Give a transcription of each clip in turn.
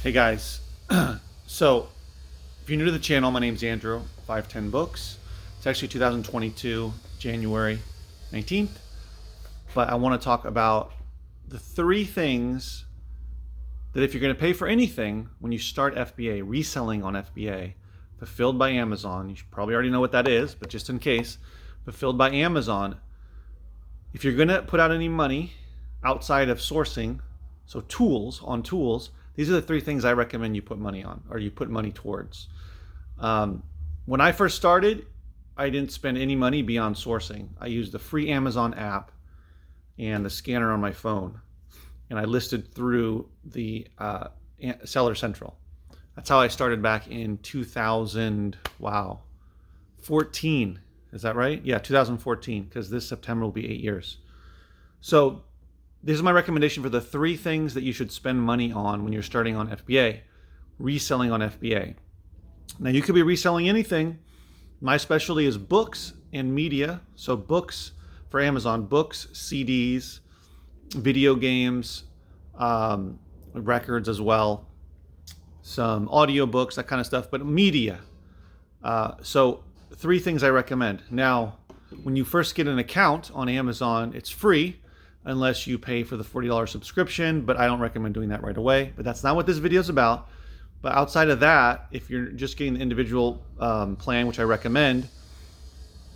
Hey guys, so if you're new to the channel, my name's Andrew, 510 Books. It's actually 2022, January 19th, but I want to talk about the three things that if you're going to pay for anything when you start FBA, reselling on FBA, fulfilled by Amazon, you should probably already know what that is, but just in case, fulfilled by Amazon, if you're going to put out any money outside of sourcing, so tools, these are the three things I recommend you put money on, or you put money towards. When I first started, I didn't spend any money beyond sourcing. I used the free Amazon app and the scanner on my phone, and I listed through the Seller Central. That's how I started back in 2014. Is that right? Yeah, 2014, because this September will be 8 years. So this is my recommendation for the three things that you should spend money on when you're starting on FBA, reselling on FBA. Now, you could be reselling anything. My specialty is books and media. So books for Amazon, books, CDs, video games, records as well, some audio books, that kind of stuff, but media. So three things I recommend. Now, when you first get an account on Amazon, it's free unless you pay for the $40 subscription, but I don't recommend doing that right away. But that's not what this video is about. But outside of that, if you're just getting the individual plan, which I recommend,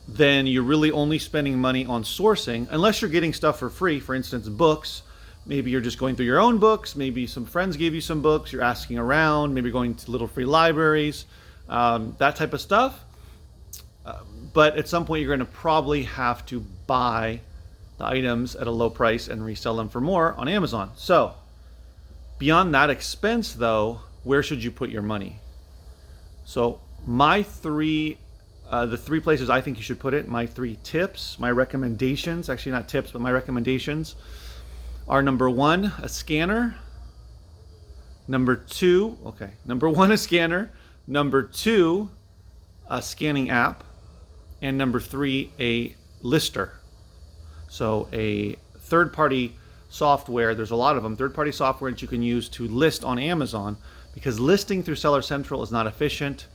then you're really only spending money on sourcing, unless you're getting stuff for free. For instance, books. Maybe you're just going through your own books. Maybe some friends gave you some books. You're asking around. Maybe you're going to little free libraries, that type of stuff. But at some point, you're going to probably have to buy the items at a low price and resell them for more on Amazon. So beyond that expense, though, where should you put your money? So the three places I think you should put it, my three tips, my recommendations, actually not tips, but my recommendations are: number one, a scanner. Number one, a scanner. Number two, a scanning app. And number three, a lister. So a third-party software, there's a lot of them, third-party software that you can use to list on Amazon, because listing through Seller Central is not efficient.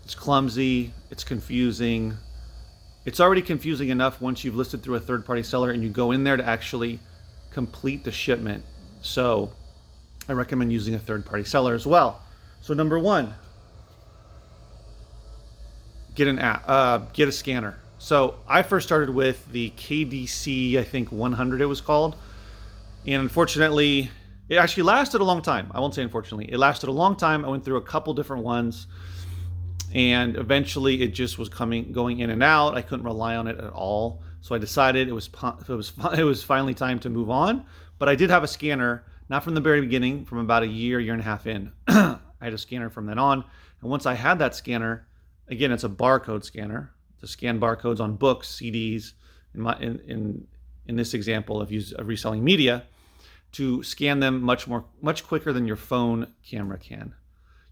It's clumsy, it's confusing. It's already confusing enough once you've listed through a third-party seller and you go in there to actually complete the shipment. So I recommend using a third-party seller as well. So number one, get an app, get a scanner. So I first started with the KDC, I think 100 it was called. And unfortunately, it actually lasted a long time. I won't say unfortunately. It lasted a long time. I went through a couple different ones. And eventually it just was going in and out. I couldn't rely on it at all. So I decided it was finally time to move on. But I did have a scanner, not from the very beginning, from about a year and a half in. I had a scanner from then on. And once I had that scanner, again, it's a barcode scanner to scan barcodes on books, CDs, in this example of reselling media, to scan them much quicker than your phone camera can.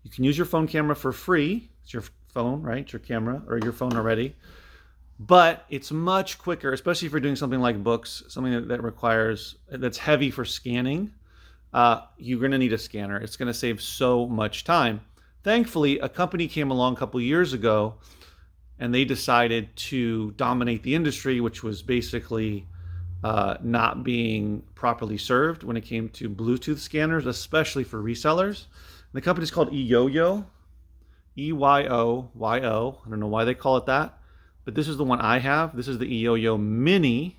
You can use your phone camera for free. It's your phone, right? It's your camera or your phone already. But it's much quicker, especially if you're doing something like books, something that's heavy for scanning. You're going to need a scanner. It's going to save so much time. Thankfully, a company came along a couple years ago and they decided to dominate the industry, which was basically not being properly served when it came to Bluetooth scanners, especially for resellers. And the company's called eYoYo, EYOYO. I don't know why they call it that, but this is the one I have. This is the eYoYo Mini. You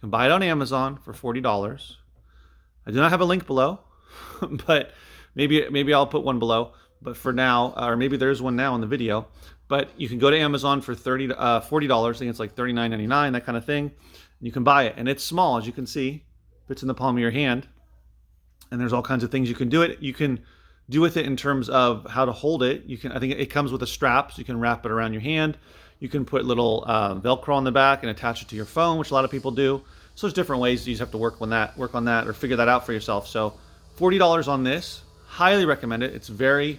can buy it on Amazon for $40. I do not have a link below, but maybe I'll put one below. But for now, or maybe there's one now in the video, but you can go to Amazon for $40. I think it's like $39.99, that kind of thing. And you can buy it, and it's small, as you can see, fits in the palm of your hand. And there's all kinds of things you can do it. You can do with it in terms of how to hold it. I think it comes with a strap, so you can wrap it around your hand. You can put little Velcro on the back and attach it to your phone, which a lot of people do. So there's different ways. You just have to work on that, or figure that out for yourself. So $40 on this. Highly recommend it. It's very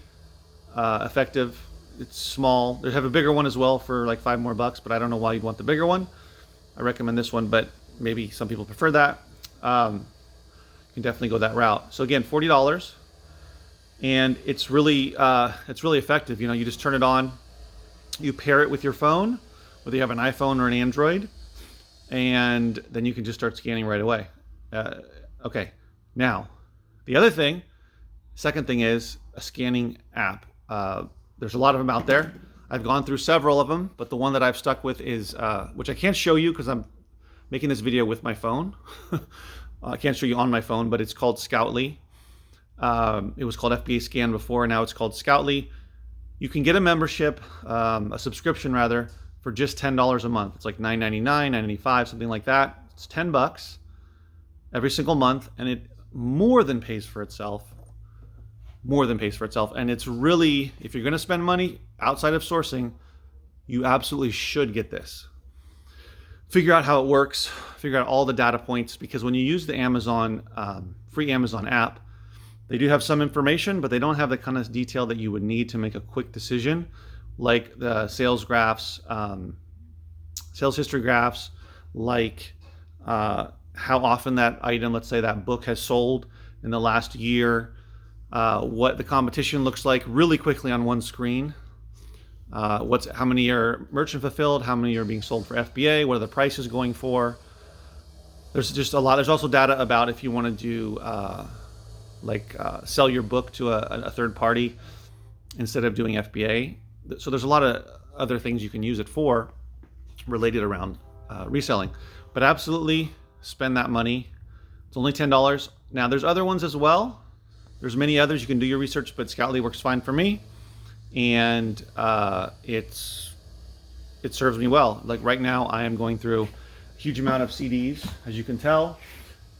effective. It's small. They have a bigger one as well for like $5 more, but I don't know why you'd want the bigger one. I recommend this one, but maybe some people prefer that. You can definitely go that route. So again, $40. and it's really effective. You just turn it on, you pair it with your phone, whether you have an iPhone or an Android, and then you can just start scanning right away. Okay, now the other thing, second thing is a scanning app. There's a lot of them out there. I've gone through several of them, but the one that I've stuck with is, which I can't show you because I'm making this video with my phone. I can't show you on my phone, but it's called Scoutly. It was called FBA Scan before, now it's called Scoutly. You can get a membership, a subscription rather, for just $10 a month. It's like $9.99, $9.95, something like that. It's $10 every single month, and it more than pays for itself. More than pays for itself. And it's really, if you're going to spend money outside of sourcing, you absolutely should get this. Figure out how it works, figure out all the data points, because when you use the Amazon, free Amazon app, they do have some information, but they don't have the kind of detail that you would need to make a quick decision, like the sales graphs, sales history graphs, like how often that item, let's say that book, has sold in the last year, what the competition looks like really quickly on one screen, how many are merchant fulfilled, how many are being sold for FBA, what are the prices going for. There's just a lot. There's also data about if you want to do sell your book to a third party instead of doing FBA. So there's a lot of other things you can use it for related around reselling. But absolutely spend that money. It's only $10. Now there's other ones as well. There's many others. You can do your research, but Scoutly works fine for me, and it serves me well. Like right now, I am going through a huge amount of CDs, as you can tell,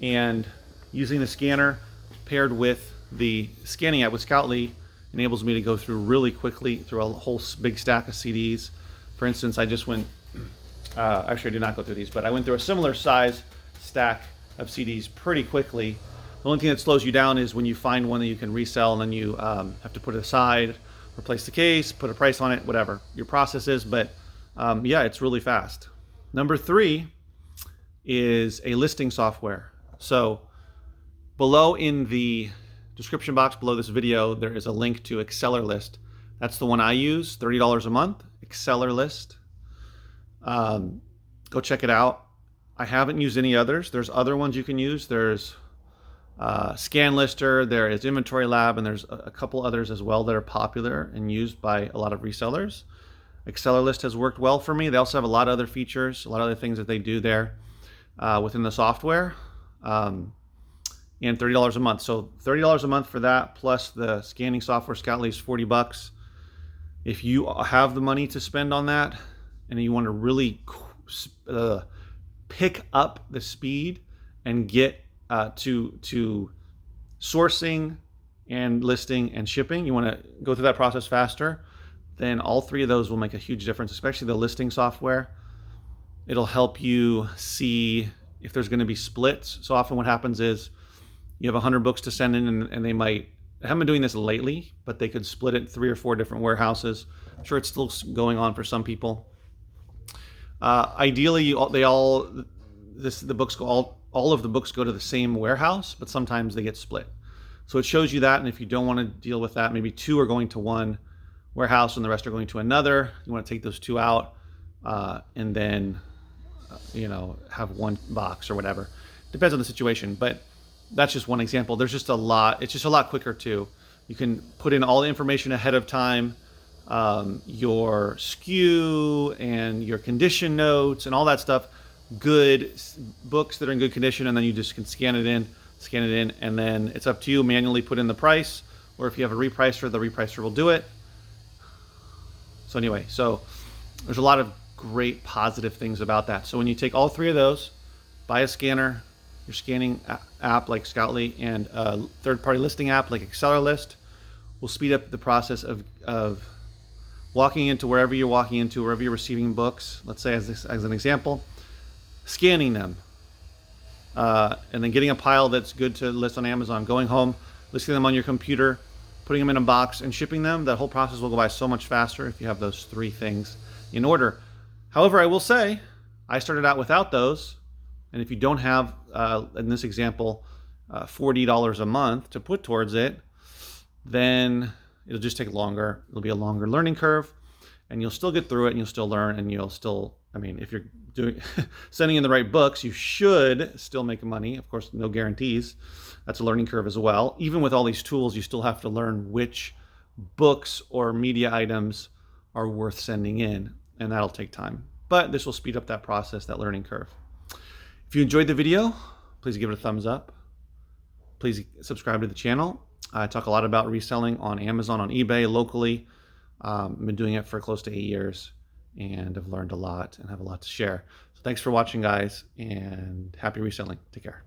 and using the scanner paired with the scanning app with Scoutly enables me to go through really quickly through a whole big stack of CDs. For instance, I just went, actually I did not go through these, but I went through a similar size stack of CDs pretty quickly. The only thing that slows you down is when you find one that you can resell, and then you have to put it aside, replace the case, put a price on it, whatever your process is. But yeah, it's really fast. Number 3 is a listing software. So below in the description box below this video, there is a link to AccelerList. That's the one I use, $30 a month, AccelerList. Go check it out. I haven't used any others. There's other ones you can use. There's ScanLister, there is Inventory Lab, and there's a couple others as well that are popular and used by a lot of resellers. AccelerList has worked well for me. They also have a lot of other features, a lot of other things that they do there within the software, and $30 a month. So $30 a month for that, plus the scanning software Scoutly is $40. If you have the money to spend on that, and you want to really pick up the speed and get to sourcing and listing and shipping, you want to go through that process faster, then all 3 of those will make a huge difference, especially the listing software. It'll help you see if there's going to be splits. So often what happens is you have 100 books to send in, and they haven't been doing this lately, but they could split it in 3 or 4 different warehouses. I'm sure it's still going on for some people. Ideally, all of the books go to the same warehouse, but sometimes they get split. So it shows you that, and if you don't want to deal with that, maybe 2 are going to one warehouse and the rest are going to another. You want to take those 2 out, and then have 1 box or whatever. Depends on the situation, but that's just one example. There's just a lot. It's just a lot quicker too. You can put in all the information ahead of time, your SKU and your condition notes and all that stuff. Good books that are in good condition, and then you just can scan it in, and then it's up to you. Manually put in the price, or if you have a repricer, the repricer will do it. So anyway, there's a lot of great positive things about that. So when you take all 3 of those, buy a scanner, your scanning app like Scoutly, and a third-party listing app like AccelerList, will speed up the process of walking into wherever you're walking into, wherever you're receiving books. Let's say as an example, scanning them, and then getting a pile that's good to list on Amazon, going home, listing them on your computer, putting them in a box, and shipping them. That whole process will go by so much faster if you have those 3 things in order. However, I will say, I started out without those, and if you don't have, in this example, $40 a month to put towards it, then it'll just take longer. It'll be a longer learning curve, and you'll still get through it, and you'll still learn, and you'll still, I mean, if you're doing sending in the right books, you should still make money. Of course, no guarantees. That's a learning curve as well. Even with all these tools, you still have to learn which books or media items are worth sending in, and that'll take time. But this will speed up that process, that learning curve. If you enjoyed the video, please give it a thumbs up. Please subscribe to the channel. I talk a lot about reselling on Amazon, on eBay, locally. I've been doing it for close to 8 years, and I've learned a lot and have a lot to share. So thanks for watching, guys, and happy reselling. Take care.